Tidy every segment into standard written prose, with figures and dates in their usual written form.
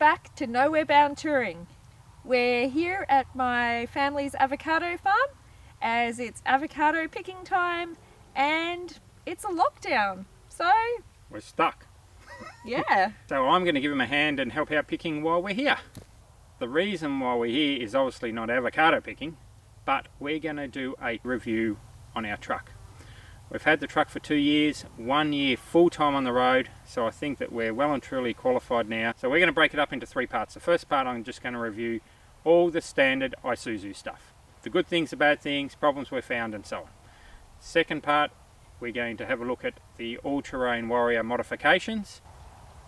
back to Nowhere Bound Touring. We're here at my family's avocado farm as it's avocado picking time and it's a lockdown, so we're stuck. Yeah. So I'm going to give him a hand and help out picking while we're here. The reason why we're here is obviously not avocado picking, but we're going to do a review on our truck. We've had the truck for 2 years, 1 year full time on the road, so I think that we're well and truly qualified now. So we're going to break it up into 3 parts. The first part, I'm just going to review all the standard Isuzu stuff. The good things, the bad things, problems we've found and so on. Second part, we're going to have a look at the all-terrain Warrior modifications.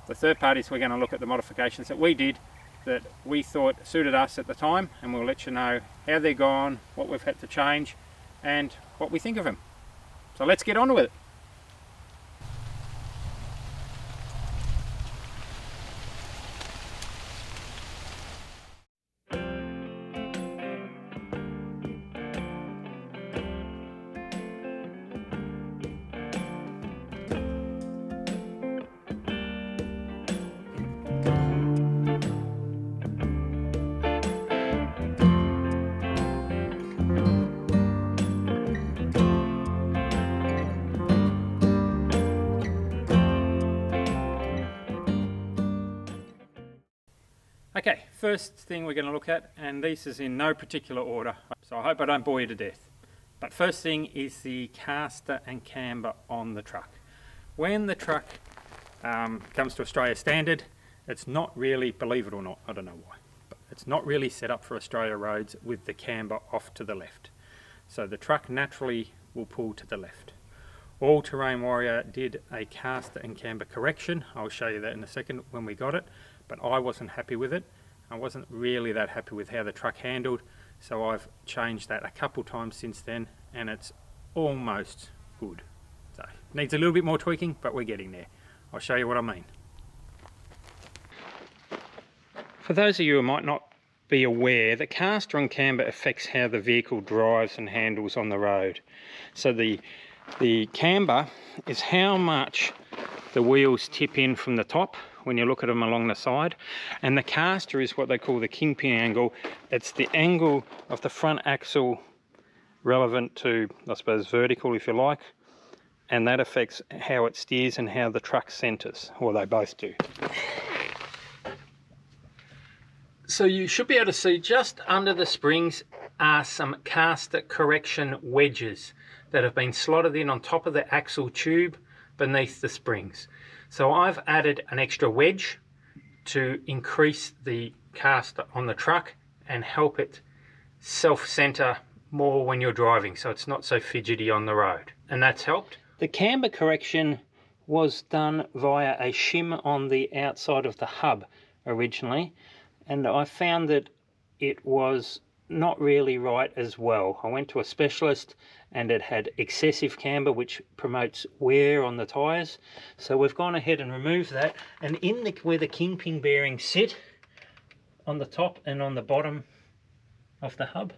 The third part is we're going to look at the modifications that we did that we thought suited us at the time, and we'll let you know how they're gone, what we've had to change, and what we think of them. So let's get on with it. Okay, first thing we're going to look at, and this is in no particular order, so I hope I don't bore you to death. But first thing is the caster and camber on the truck. When the truck comes to Australia standard, it's not really, believe it or not, I don't know why, but it's not really set up for Australia roads with the camber off to the left. So the truck naturally will pull to the left. All Terrain Warrior did a caster and camber correction. I'll show you that in a second when we got it. But I wasn't happy with it. I wasn't really that happy with how the truck handled, so I've changed that a couple times since then, and it's almost good. So it needs a little bit more tweaking, but we're getting there. I'll show you what I mean. For those of you who might not be aware, the caster and camber affects how the vehicle drives and handles on the road. So the camber is how much the wheels tip in from the top when you look at them along the side, and the caster is what they call the kingpin angle. It's the angle of the front axle relevant to, I suppose, vertical if you like, and that affects how it steers and how the truck centres, or they both do. So you should be able to see just under the springs are some caster correction wedges that have been slotted in on top of the axle tube beneath the springs. So I've added an extra wedge to increase the caster on the truck and help it self-center more when you're driving, so it's not so fidgety on the road, and that's helped. The camber correction was done via a shim on the outside of the hub originally, and I found that it was not really right as well. I went to a specialist and it had excessive camber, which promotes wear on the tyres. So we've gone ahead and removed that, and in where the kingpin bearings sit, on the top and on the bottom of the hub,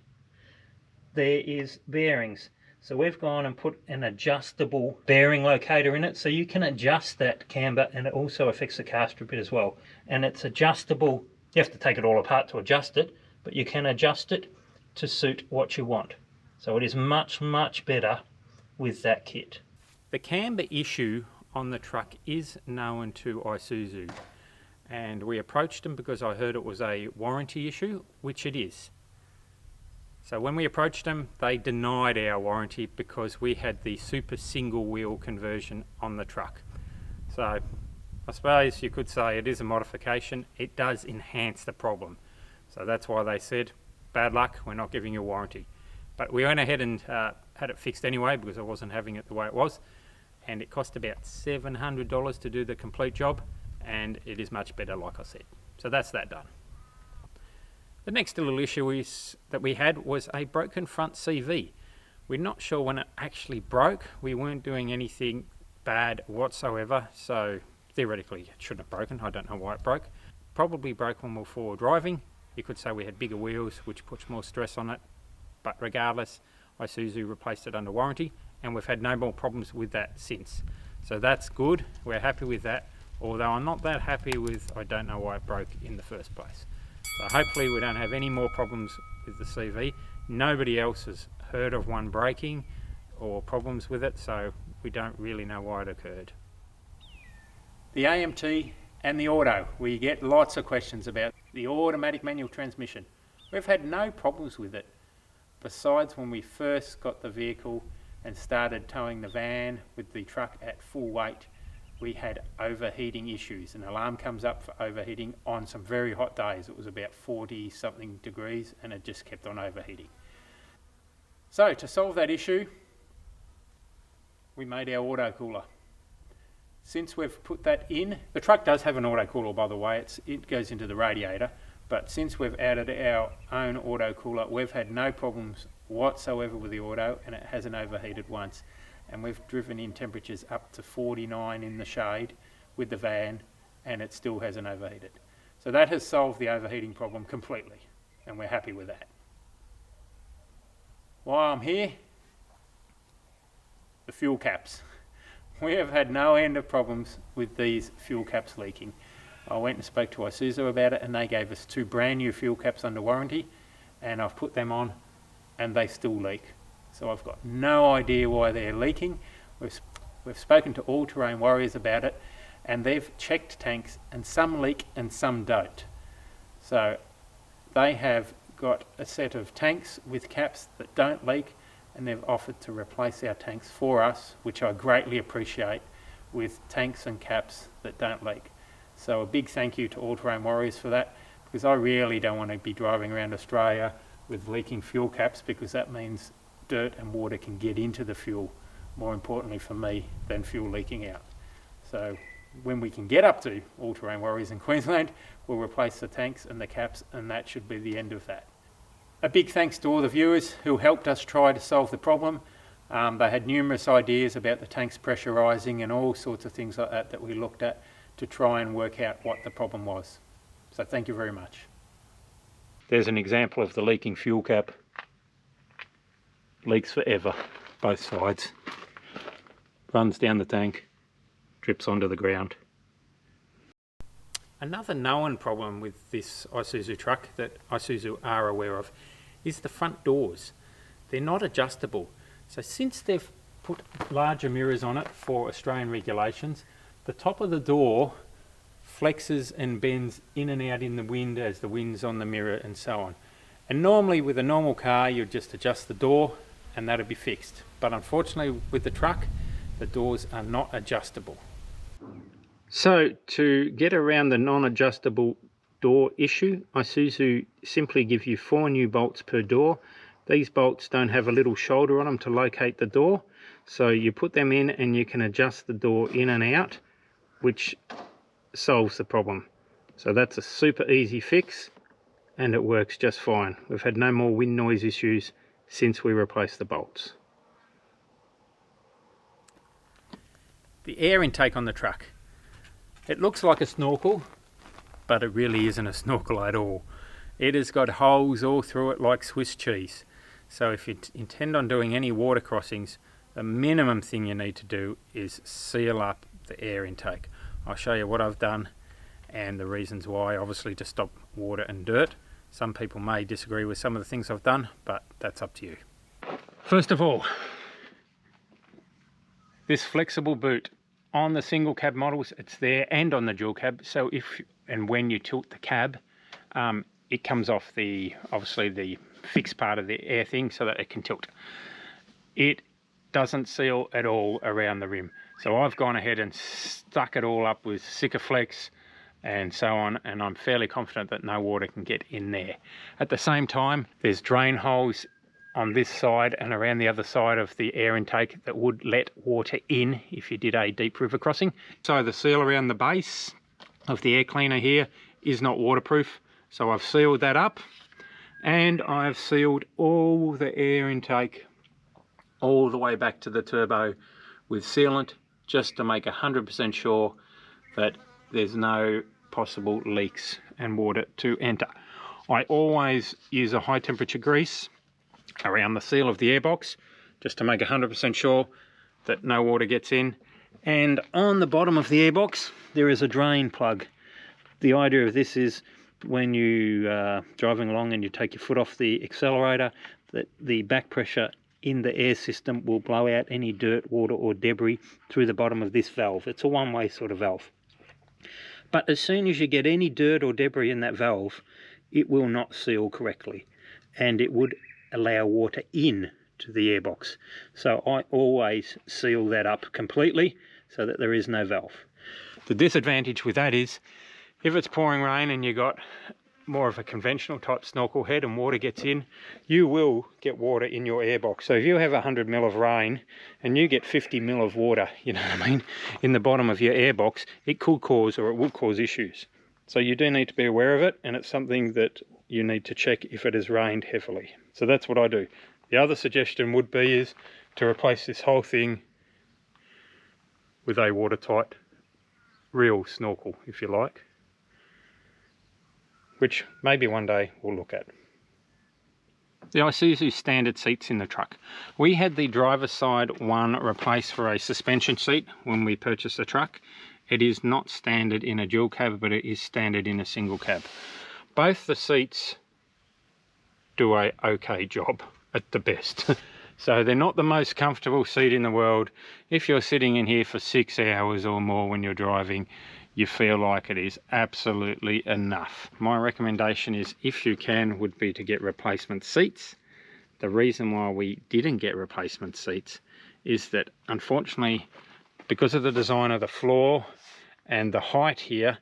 there is bearings. So we've gone and put an adjustable bearing locator in it, so you can adjust that camber, and it also affects the caster a bit as well. And it's adjustable. You have to take it all apart to adjust it, but you can adjust it to suit what you want. So it is much, much better with that kit. The camber issue on the truck is known to Isuzu, and we approached them because I heard it was a warranty issue, which it is. So when we approached them, they denied our warranty because we had the super single wheel conversion on the truck. So I suppose you could say it is a modification. It does enhance the problem. So that's why they said, bad luck, we're not giving you a warranty. But we went ahead and had it fixed anyway because I wasn't having it the way it was. And it cost about $700 to do the complete job, and it is much better, like I said. So that's that done. The next little issue that we had was a broken front CV. We're not sure when it actually broke. We weren't doing anything bad whatsoever, so theoretically it shouldn't have broken. I don't know why it broke. Probably broke when we were forward driving. You could say we had bigger wheels, which puts more stress on it, but regardless, Isuzu replaced it under warranty, and we've had no more problems with that since. So that's good, we're happy with that. although I'm not that happy with, I don't know why it broke in the first place. So hopefully we don't have any more problems with the CV. Nobody else has heard of one breaking or problems with it, so we don't really know why it occurred. The AMT and the auto, we get lots of questions about the automatic manual transmission. We've had no problems with it, besides when we first got the vehicle and started towing the van with the truck at full weight. We had overheating issues. An alarm comes up for overheating on some very hot days. It was about 40 something degrees and it just kept on overheating. So to solve that issue, we made our auto cooler. Since we've put that in, the truck does have an auto cooler, by the way, it goes into the radiator, but since we've added our own auto cooler, we've had no problems whatsoever with the auto, and it hasn't overheated once. And we've driven in temperatures up to 49 in the shade with the van, and it still hasn't overheated. So that has solved the overheating problem completely, and we're happy with that. While I'm here, the fuel caps. We have had no end of problems with these fuel caps leaking. I went and spoke to Isuzu about it, and they gave us 2 brand new fuel caps under warranty, and I've put them on and they still leak. So I've got no idea why they're leaking. We've spoken to All Terrain Warriors about it, and they've checked tanks, and some leak and some don't. So they have got a set of tanks with caps that don't leak, and they've offered to replace our tanks for us, which I greatly appreciate, with tanks and caps that don't leak. So a big thank you to All Terrain Warriors for that, because I really don't want to be driving around Australia with leaking fuel caps, because that means dirt and water can get into the fuel, more importantly for me, than fuel leaking out. So when we can get up to All Terrain Warriors in Queensland, we'll replace the tanks and the caps, and that should be the end of that. A big thanks to all the viewers who helped us try to solve the problem. They had numerous ideas about the tanks pressurising and all sorts of things like that we looked at to try and work out what the problem was. So thank you very much. There's an example of the leaking fuel cap. Leaks forever, both sides. Runs down the tank, drips onto the ground. Another known problem with this Isuzu truck that Isuzu are aware of is the front doors. They're not adjustable. So since they've put larger mirrors on it for Australian regulations, the top of the door flexes and bends in and out in the wind as the wind's on the mirror and so on. And normally with a normal car you'd just adjust the door and that'd be fixed. But unfortunately with the truck, the doors are not adjustable. So to get around the non-adjustable door issue, Isuzu simply give you 4 new bolts per door. These bolts don't have a little shoulder on them to locate the door, so you put them in and you can adjust the door in and out, which solves the problem. So that's a super easy fix and it works just fine. We've had no more wind noise issues since we replaced the bolts. The air intake on the truck. It looks like a snorkel, but it really isn't a snorkel at all. It has got holes all through it like Swiss cheese. So if you intend on doing any water crossings, the minimum thing you need to do is seal up the air intake. I'll show you what I've done and the reasons why, obviously to stop water and dirt. Some people may disagree with some of the things I've done, but that's up to you. First of all, this flexible boot. On the single cab models it's there, and on the dual cab, so if and when you tilt the cab, it comes off obviously the fixed part of the air thing so that it can tilt. It doesn't seal at all around the rim, so I've gone ahead and stuck it all up with Sikaflex and so on, and I'm fairly confident that no water can get in there. At the same time, there's drain holes on this side and around the other side of the air intake that would let water in if you did a deep river crossing. So the seal around the base of the air cleaner here is not waterproof, so I've sealed that up, and I've sealed all the air intake all the way back to the turbo with sealant, just to make 100% sure that there's no possible leaks and water to enter. I always use a high temperature grease around the seal of the airbox just to make 100% sure that no water gets in, And on the bottom of the airbox there is a drain plug. The idea of this is when you are driving along and you take your foot off the accelerator, that the back pressure in the air system will blow out any dirt, water or debris through the bottom of this valve. It's a one-way sort of valve. But as soon as you get any dirt or debris in that valve, it will not seal correctly, and it would allow water in to the airbox. So I always seal that up completely so that there is no valve. The disadvantage with that is if it's pouring rain and you got more of a conventional type snorkel head and water gets in, you will get water in your airbox. So if you have 100 mil of rain and you get 50 mil of water, you know what I mean, in the bottom of your airbox, it could cause, or it will cause, issues. So you do need to be aware of it, and it's something that you need to check if it has rained heavily. So that's what I do. The other suggestion would be is to replace this whole thing with a watertight real snorkel, if you like, which maybe one day we'll look at. The Isuzu standard seats in the truck. We had the driver's side one replaced for a suspension seat when we purchased the truck. It is not standard in a dual cab, but it is standard in a single cab. Both the seats do a okay job at the best. So they're not the most comfortable seat in the world. If you're sitting in here for 6 hours or more when you're driving, you feel like it is absolutely enough. My recommendation is, if you can, would be to get replacement seats. The reason why we didn't get replacement seats is that, unfortunately, because of the design of the floor and the height here,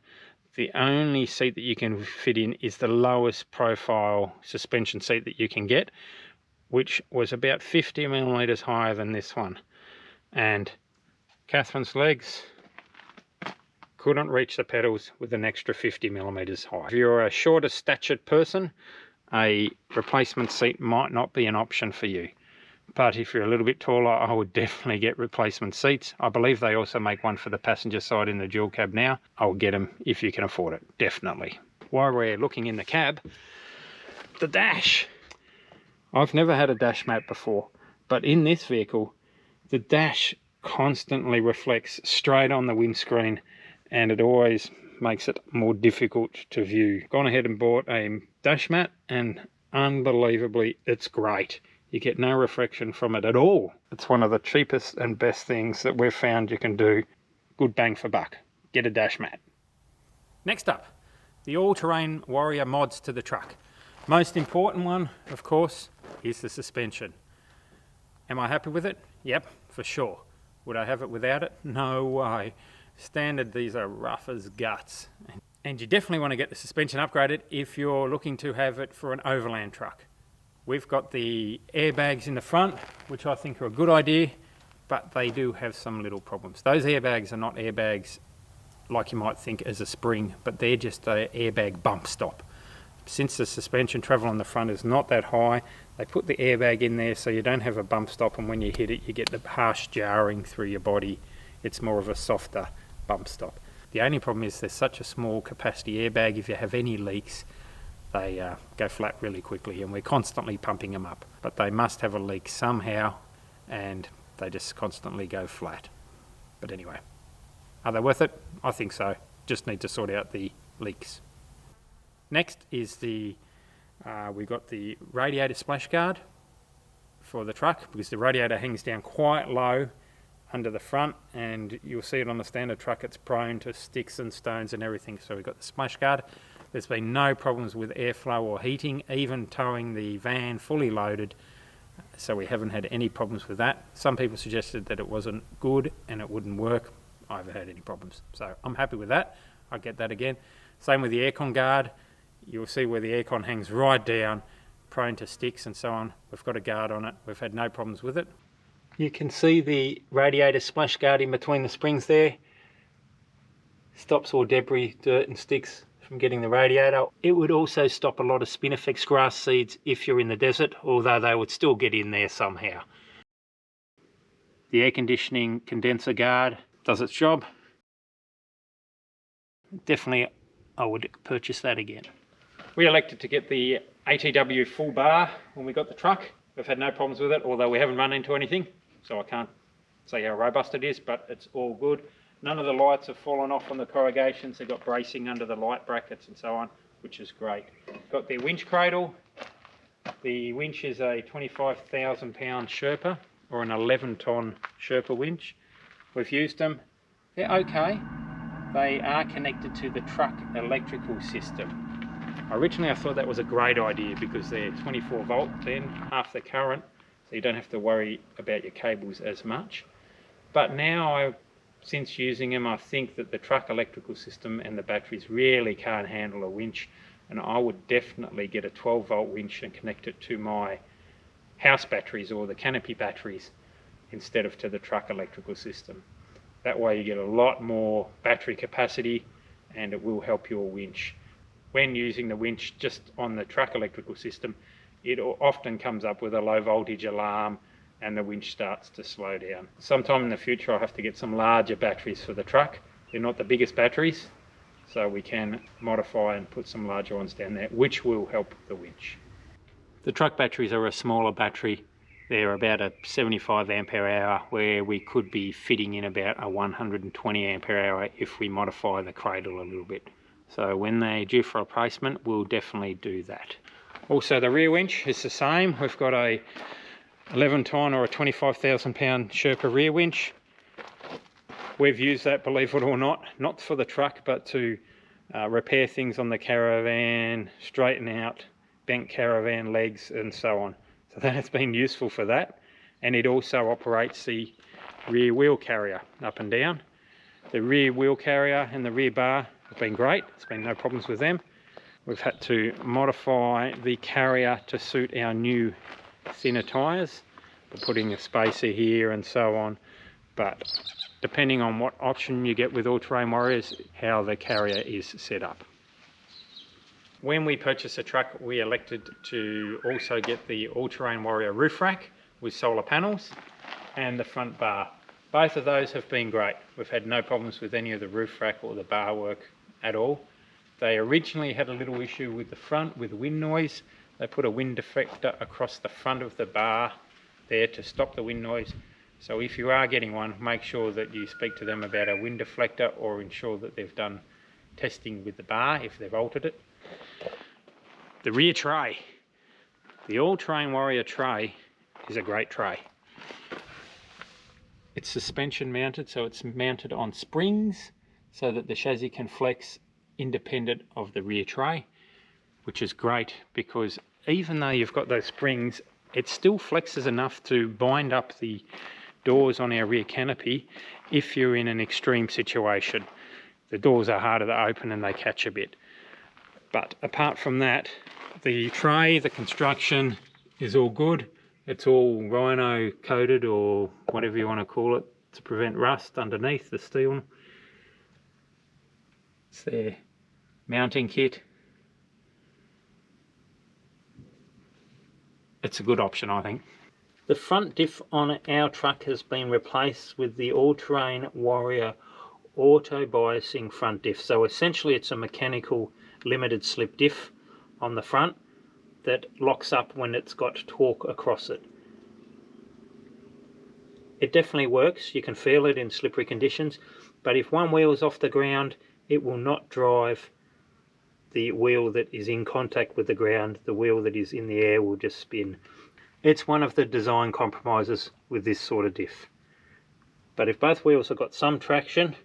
the only seat that you can fit in is the lowest profile suspension seat that you can get, which was about 50 millimeters higher than this one. And Catherine's legs couldn't reach the pedals with an extra 50 millimeters high. If you're a shorter statured person, a replacement seat might not be an option for you. But if you're a little bit taller, I would definitely get replacement seats. I believe they also make one for the passenger side in the dual cab now. I will get them if you can afford it, definitely. While we're looking in the cab, the dash. I've never had a dash mat before, but in this vehicle, the dash constantly reflects straight on the windscreen, and it always makes it more difficult to view. Gone ahead and bought a dash mat, and unbelievably, it's great. You get no reflection from it at all. It's one of the cheapest and best things that we've found you can do. Good bang for buck. Get a dash mat. Next up, the all-terrain Warrior mods to the truck. Most important one, of course, is the suspension. Am I happy with it? Yep, for sure. Would I have it without it? No way. Standard, these are rough as guts. And you definitely want to get the suspension upgraded if you're looking to have it for an Overland truck. We've got the airbags in the front, which I think are a good idea, but they do have some little problems. Those airbags are not airbags like you might think as a spring, but they're just an airbag bump stop. Since the suspension travel on the front is not that high, they put the airbag in there so you don't have a bump stop, and when you hit it you get the harsh jarring through your body. It's more of a softer bump stop. The only problem is there's such a small capacity airbag. If you have any leaks, they go flat really quickly, and we're constantly pumping them up. But they must have a leak somehow, and they just constantly go flat. But anyway, are they worth it? I think so. Just need to sort out the leaks. Next is we've got the radiator splash guard for the truck, because the radiator hangs down quite low under the front, and you'll see it on the standard truck. It's prone to sticks and stones and everything, so we've got the splash guard. There's been no problems with airflow or heating, even towing the van fully loaded, so we haven't had any problems with that. Some people suggested that it wasn't good and it wouldn't work. I haven't had any problems, so I'm happy with that. I'll get that again. Same with the aircon guard. You'll see where the aircon hangs right down, prone to sticks and so on. We've got a guard on it. We've had no problems with it. You can see the radiator splash guard in between the springs there. Stops all debris, dirt and sticks from getting the radiator. It would also stop a lot of spinifex grass seeds if you're in the desert, although they would still get in there somehow. The air conditioning condenser guard does its job. Definitely I would purchase that again. We elected to get the ATW full bar when we got the truck. We've had no problems with it, although we haven't run into anything, so I can't see how robust it is, but it's all good. None of the lights have fallen off on the corrugations. They've got bracing under the light brackets and so on, which is great. Got their winch cradle. The winch is a 25,000 pound Sherpa, or an 11-ton Sherpa winch. We've used them. They're okay. They are connected to the truck electrical system. Originally I thought that was a great idea because they're 24 volt, then half the current, so you don't have to worry about your cables as much. But now, since using them, I think that the truck electrical system and the batteries really can't handle a winch, and I would definitely get a 12 volt winch and connect it to my house batteries or the canopy batteries instead of to the truck electrical system. That way you get a lot more battery capacity and it will help your winch. When using the winch just on the truck electrical system, it often comes up with a low voltage alarm and the winch starts to slow down. Sometime in the future I'll have to get some larger batteries for the truck. They're not the biggest batteries, so we can modify and put some larger ones down there, which will help the winch. The truck batteries are a smaller battery. They're about a 75 ampere hour, where we could be fitting in about a 120 ampere hour if we modify the cradle a little bit. So when they're due for replacement, we'll definitely do that. Also the rear winch is the same. We've got a 11-ton or a 25,000 pound Sherpa rear winch. We've used that, believe it or not for the truck, but to repair things on the caravan, straighten out bent caravan legs and so on. So that has been useful for that. And it also operates the rear wheel carrier up and down. The rear wheel carrier and the rear bar have been great. There's been no problems with them. We've had to modify the carrier to suit our new thinner tyres. We're putting a spacer here and so on. But depending on what option you get with All Terrain Warriors, how the carrier is set up. When we purchased a truck, we elected to also get the All Terrain Warrior roof rack with solar panels and the front bar. Both of those have been great. We've had no problems with any of the roof rack or the bar work at all. They originally had a little issue with the front with wind noise. They put a wind deflector across the front of the bar there to stop the wind noise. So if you are getting one, make sure that you speak to them about a wind deflector, or ensure that they've done testing with the bar if they've altered it. The rear tray. The All Terrain Warrior tray is a great tray. It's suspension mounted, so it's mounted on springs so that the chassis can flex independent of the rear tray, which is great because even though you've got those springs, it still flexes enough to bind up the doors on our rear canopy if you're in an extreme situation. The doors are harder to open and they catch a bit. But apart from that, the tray, the construction is all good. It's all rhino coated, or whatever you want to call it, to prevent rust underneath the steel. It's their mounting kit. It's a good option, I think. The front diff on our truck has been replaced with the All Terrain Warrior auto biasing front diff. So essentially it's a mechanical limited slip diff on the front that locks up when it's got torque across it. It definitely works. You can feel it in slippery conditions, but if one wheel is off the ground, it will not drive the wheel that is in contact with the ground. The wheel that is in the air will just spin. It's one of the design compromises with this sort of diff. But if both wheels have got some traction,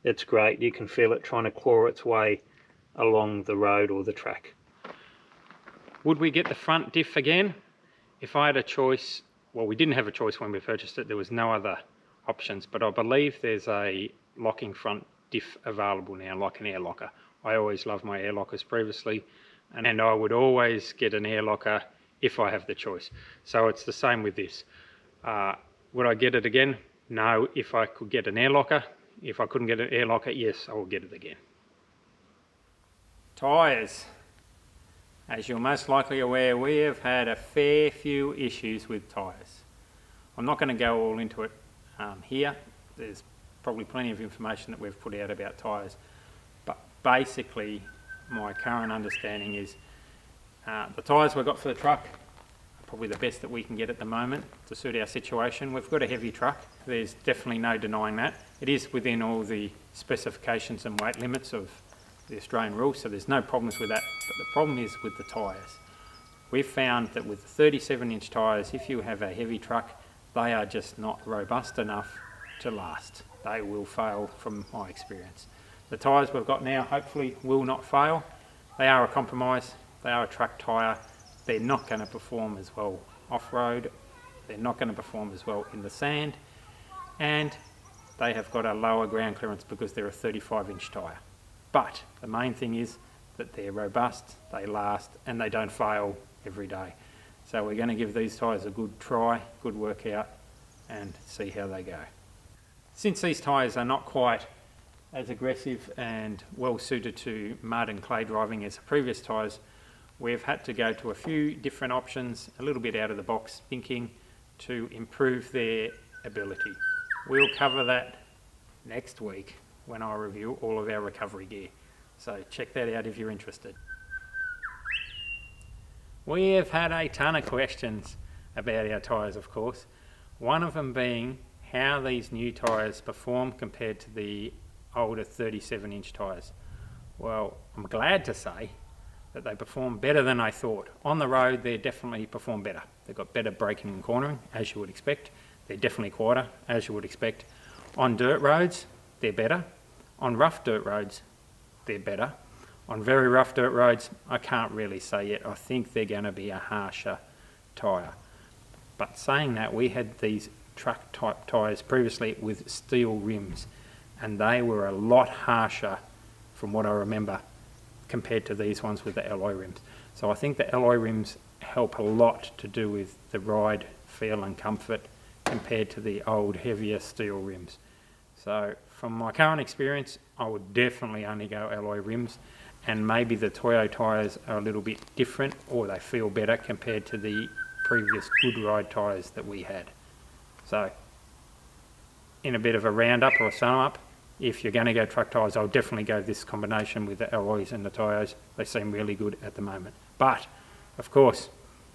it's great. You can feel it trying to claw its way along the road or the track. Would we get the front diff again? If I had a choice, well, we didn't have a choice when we purchased it. There was no other options, but I believe there's a locking front diff available now, like an air locker. I always loved my air lockers previously, and I would always get an air locker if I have the choice. So it's the same with this. Would I get it again? No. If I could get an air locker, if I couldn't get an air locker, yes, I will get it again. Tyres. As you're most likely aware, we have had a fair few issues with tyres. I'm not going to go all into it here. There's probably plenty of information that we've put out about tyres. But basically, my current understanding is the tyres we've got for the truck are probably the best that we can get at the moment to suit our situation. We've got a heavy truck, there's definitely no denying that. It is within all the specifications and weight limits of the Australian rules, so there's no problems with that, but the problem is with the tyres. We've found that with the 37-inch tyres, if you have a heavy truck, they are just not robust enough to last. They will fail from my experience. The tyres we've got now hopefully will not fail. They are a compromise, they are a truck tyre. They're not going to perform as well off-road, they're not going to perform as well in the sand, and they have got a lower ground clearance because they're a 35-inch tyre. But the main thing is that they're robust, they last, and they don't fail every day. So we're going to give these tyres a good try, good workout, and see how they go. Since these tyres are not quite as aggressive and well suited to mud and clay driving as the previous tyres, we've had to go to a few different options, a little bit out of the box thinking, to improve their ability. We'll cover that next week when I review all of our recovery gear. So check that out if you're interested. We have had a ton of questions about our tyres, of course. One of them being how these new tyres perform compared to the older 37-inch tyres. Well, I'm glad to say that they perform better than I thought. On the road, they definitely perform better. They've got better braking and cornering, as you would expect. They're definitely quieter, as you would expect. On dirt roads, they're better. On rough dirt roads, they're better. On very rough dirt roads, I can't really say yet. I think they're going to be a harsher tyre. But saying that, we had these truck type tyres previously with steel rims, and they were a lot harsher from what I remember compared to these ones with the alloy rims. So I think the alloy rims help a lot to do with the ride, feel and comfort compared to the old heavier steel rims. So from my current experience, I would definitely only go alloy rims, and maybe the Toyo tyres are a little bit different, or they feel better compared to the previous good ride tyres that we had. So in a bit of a roundup or a sum up, if you're going to go truck tyres, I'll definitely go this combination with the alloys and the Toyos. They seem really good at the moment. But, of course,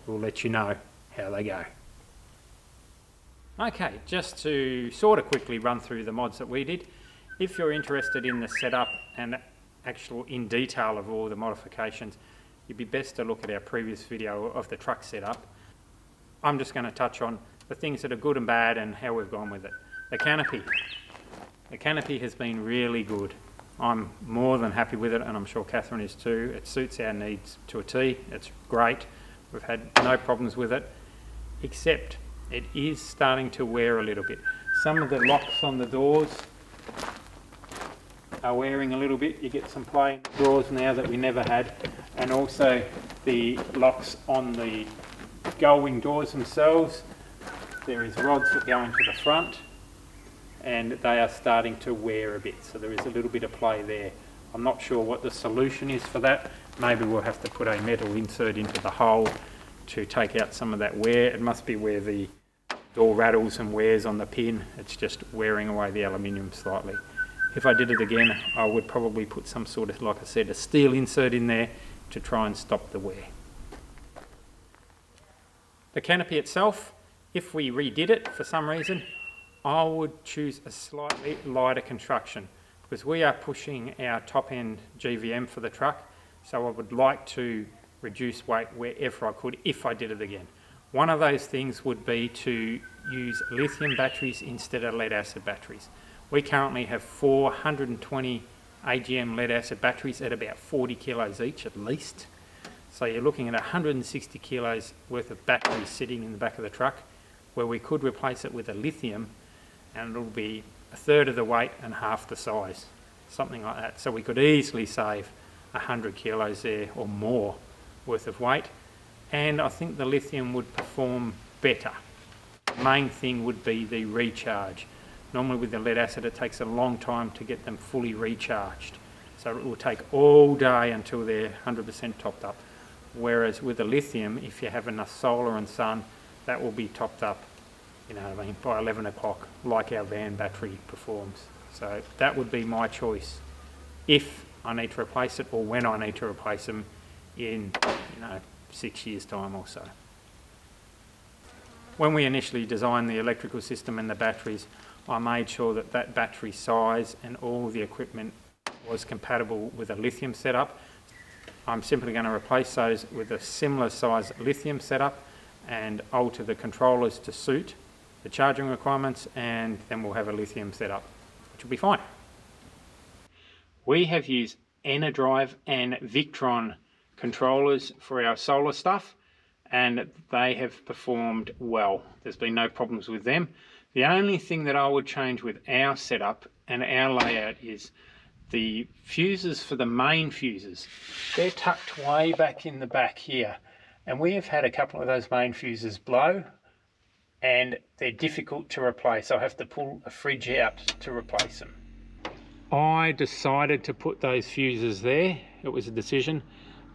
we'll let you know how they go. Okay, just to sort of quickly run through the mods that we did. If you're interested in the setup and actual in detail of all the modifications, you'd be best to look at our previous video of the truck setup. I'm just going to touch on the things that are good and bad and how we've gone with it. The canopy. The canopy has been really good. I'm more than happy with it, and I'm sure Catherine is too. It suits our needs to a T. It's great. We've had no problems with it, except it is starting to wear a little bit. Some of the locks on the doors are wearing a little bit. You get some play in the drawers now that we never had, and also the locks on the gull-wing doors themselves. There is rods that go into the front, and they are starting to wear a bit, so there is a little bit of play there. I'm not sure what the solution is for that. Maybe we'll have to put a metal insert into the hole to take out some of that wear. It must be where the door rattles and wears on the pin. It's just wearing away the aluminium slightly. If I did it again, I would probably put some sort of, like I said, a steel insert in there to try and stop the wear. The canopy itself, if we redid it for some reason, I would choose a slightly lighter construction, because we are pushing our top end GVM for the truck, so I would like to reduce weight wherever I could if I did it again. One of those things would be to use lithium batteries instead of lead acid batteries. We currently have 420 AGM lead acid batteries at about 40 kilos each at least. So you're looking at 160 kilos worth of batteries sitting in the back of the truck, where we could replace it with a lithium, and it'll be a third of the weight and half the size, something like that. So we could easily save 100 kilos there or more worth of weight, and I think the lithium would perform better. The main thing would be the recharge. Normally with the lead acid it takes a long time to get them fully recharged, so it will take all day until they're 100% topped up, whereas with the lithium, if you have enough solar and sun, that will be topped up, you know what I mean, by 11 o'clock, like our van battery performs. So that would be my choice if I need to replace it, or when I need to replace them in 6 years time or so. When we initially designed the electrical system and the batteries, I made sure that that battery size and all the equipment was compatible with a lithium setup. I'm simply going to replace those with a similar size lithium setup and alter the controllers to suit the charging requirements, and then we'll have a lithium setup, which will be fine. We have used Enerdrive and Victron controllers for our solar stuff, and they have performed well. There's been no problems with them. The only thing that I would change with our setup and our layout is the fuses for the main fuses. They're tucked way back in the back here, and we have had a couple of those main fuses blow, and they're difficult to replace. I have to pull a fridge out to replace them. I decided to put those fuses there. It was a decision.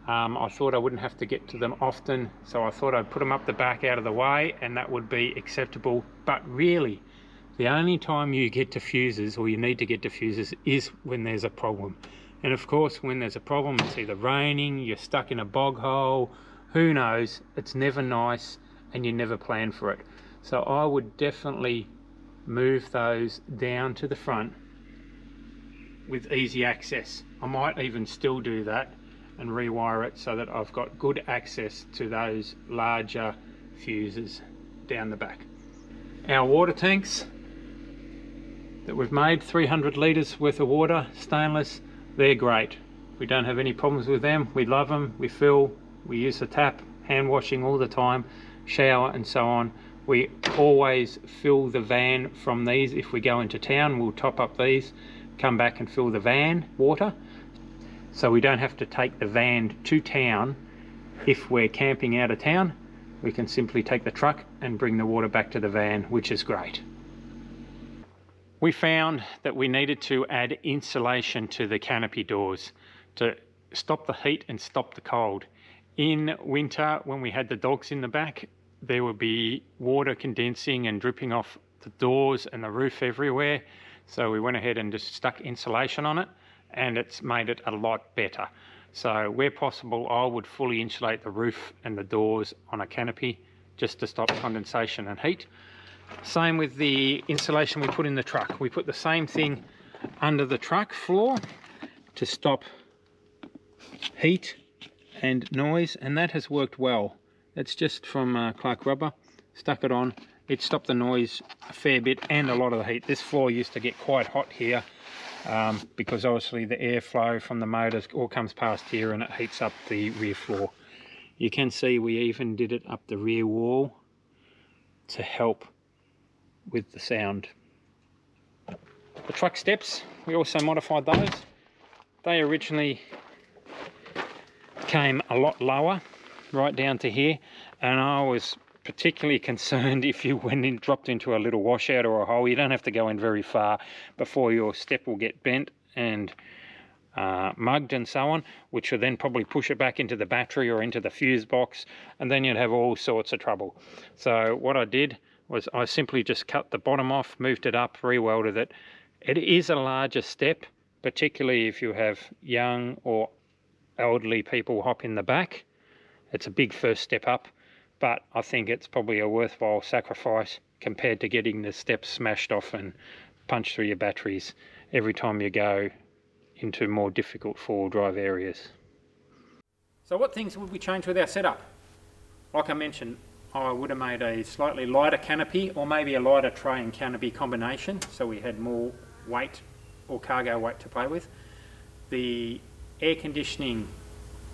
I thought I wouldn't have to get to them often, so I thought I'd put them up the back out of the way and that would be acceptable. But really, the only time you get to fuses, or you need to get to fuses, is when there's a problem. And of course, when there's a problem, it's either raining, you're stuck in a bog hole, who knows, it's never nice and you never plan for it. So I would definitely move those down to the front with easy access. I might even still do that and rewire it so that I've got good access to those larger fuses down the back. Our water tanks that we've made, 300 litres worth of water, stainless, they're great. We don't have any problems with them. We love them, we fill, we use the tap, hand washing all the time, shower and so on. We always fill the van from these. If we go into town, we'll top up these, come back and fill the van water. So we don't have to take the van to town. If we're camping out of town, we can simply take the truck and bring the water back to the van, which is great. We found that we needed to add insulation to the canopy doors to stop the heat and stop the cold. In winter, when we had the dogs in the back, there would be water condensing and dripping off the doors and the roof everywhere. So we went ahead and just stuck insulation on it, and it's made it a lot better. So where possible, I would fully insulate the roof and the doors on a canopy just to stop condensation and heat. Same with the insulation we put in the truck. We put the same thing under the truck floor to stop heat and noise, and that has worked well. It's just from Clark Rubber, stuck it on. It stopped the noise a fair bit and a lot of the heat. This floor used to get quite hot here because obviously the airflow from the motors all comes past here and it heats up the rear floor. You can see we even did it up the rear wall to help with the sound. The truck steps, we also modified those. They originally came a lot lower, right down to here, and I was particularly concerned if you went in, dropped into a little washout or a hole. You don't have to go in very far before your step will get bent and mugged and so on, which will then probably push it back into the battery or into the fuse box, and then you'd have all sorts of trouble. So what I did was I simply just cut the bottom off, moved it up, re-welded it. It is a larger step, particularly if you have young or elderly people hop in the back. It's a big first step up, but I think it's probably a worthwhile sacrifice compared to getting the steps smashed off and punched through your batteries every time you go into more difficult four-wheel drive areas. So what things would we change with our setup? Like I mentioned, I would have made a slightly lighter canopy or maybe a lighter tray and canopy combination so we had more weight or cargo weight to play with. The air conditioning,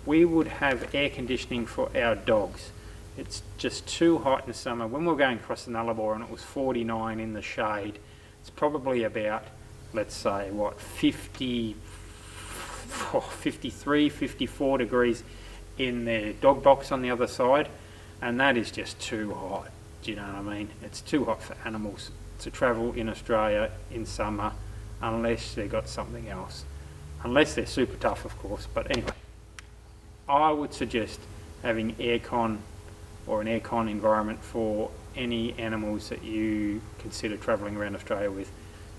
we would have air conditioning for our dogs. It's just too hot in the summer. When we were going across the Nullarbor and it was 49 in the shade, it's probably about, let's say, what, 53, 54 degrees in the dog box on the other side, and that is just too hot. Do you know what I mean? It's too hot for animals to travel in Australia in summer unless they've got something else. Unless they're super tough, of course. But anyway, I would suggest having aircon or an aircon environment for any animals that you consider travelling around Australia with,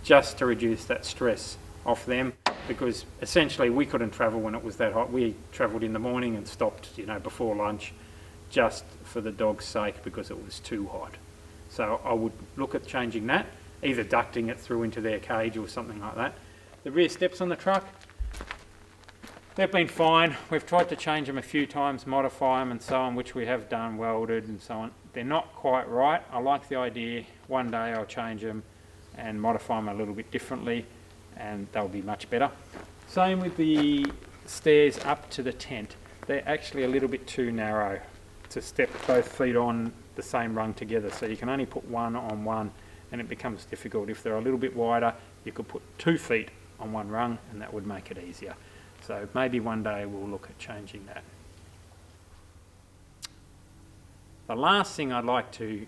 just to reduce that stress off them, because essentially we couldn't travel when it was that hot. We travelled in the morning and stopped, before lunch, just for the dog's sake because it was too hot. So I would look at changing that, either ducting it through into their cage or something like that. The rear steps on the truck, they've been fine. We've tried to change them a few times, modify them and so on, which we have done, welded and so on. They're not quite right. I like the idea. One day I'll change them and modify them a little bit differently and they'll be much better. Same with the stairs up to the tent. They're actually a little bit too narrow to step both feet on the same rung together, so you can only put one on one and it becomes difficult. If they're a little bit wider, you could put 2 feet on one rung and that would make it easier. So maybe one day we'll look at changing that. The last thing I'd like to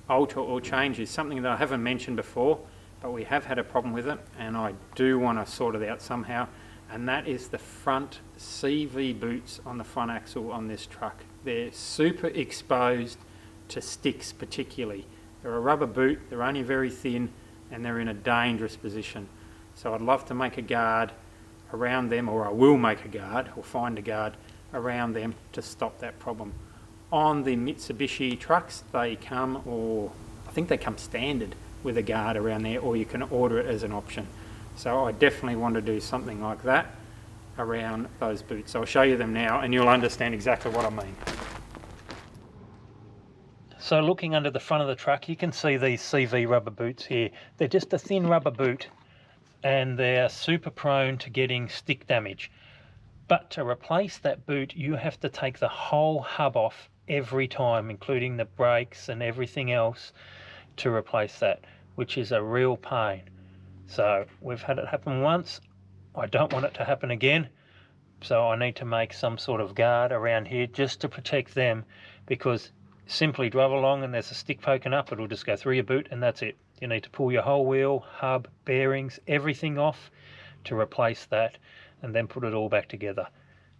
alter or change is something that I haven't mentioned before, but we have had a problem with it and I do want to sort it out somehow, and that is the front CV boots on the front axle on this truck. They're super exposed to sticks particularly. They're a rubber boot, they're only very thin and they're in a dangerous position. So I'd love to make a guard around them, or I will make a guard or find a guard around them to stop that problem. On the Mitsubishi trucks they come, or I think they come standard with a guard around there, or you can order it as an option. So I definitely want to do something like that around those boots. I'll show you them now and you'll understand exactly what I mean. So looking under the front of the truck, you can see these CV rubber boots here. They're just a thin rubber boot and they're super prone to getting stick damage. But to replace that boot, you have to take the whole hub off every time, including the brakes and everything else, to replace that, which is a real pain. So we've had it happen once. I don't want it to happen again. So I need to make some sort of guard around here just to protect them, because simply drive along and there's a stick poking up, it'll just go through your boot and that's it. You need to pull your whole wheel, hub, bearings, everything off to replace that and then put it all back together.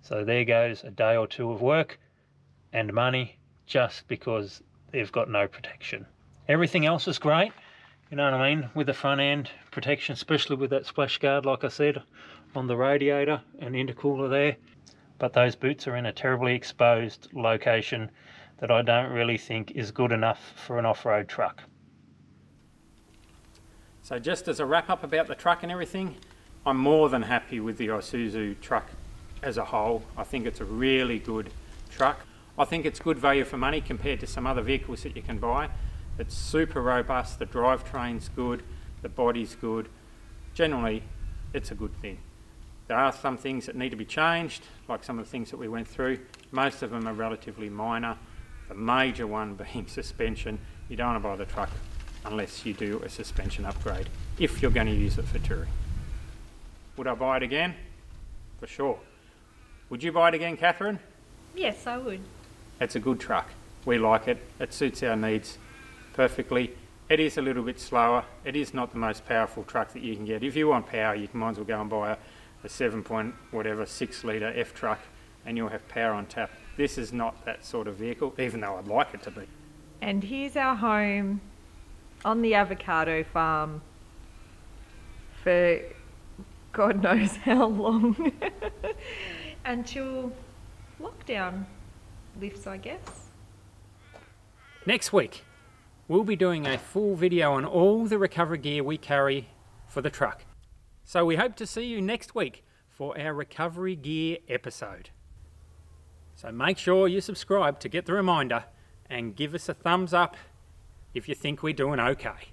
So there goes a day or two of work and money just because they've got no protection. Everything else is great, you know what I mean, with the front end protection, especially with that splash guard, like I said, on the radiator and intercooler there. But those boots are in a terribly exposed location that I don't really think is good enough for an off-road truck. So just as a wrap up about the truck and everything, I'm more than happy with the Isuzu truck as a whole. I think it's a really good truck. I think it's good value for money compared to some other vehicles that you can buy. It's super robust, the drivetrain's good, the body's good. Generally, it's a good thing. There are some things that need to be changed, like some of the things that we went through. Most of them are relatively minor. The major one being suspension. You don't want to buy the truck unless you do a suspension upgrade, if you're going to use it for touring. Would I buy it again? For sure. Would you buy it again, Catherine? Yes, I would. It's a good truck. We like it. It suits our needs perfectly. It is a little bit slower. It is not the most powerful truck that you can get. If you want power, you might as well go and buy a 6 litre F truck and you'll have power on tap. This is not that sort of vehicle, even though I'd like it to be. And here's our home on the avocado farm for God knows how long. Until lockdown lifts, I guess. Next week, we'll be doing a full video on all the recovery gear we carry for the truck. So we hope to see you next week for our recovery gear episode. So make sure you subscribe to get the reminder and give us a thumbs up if you think we're doing okay.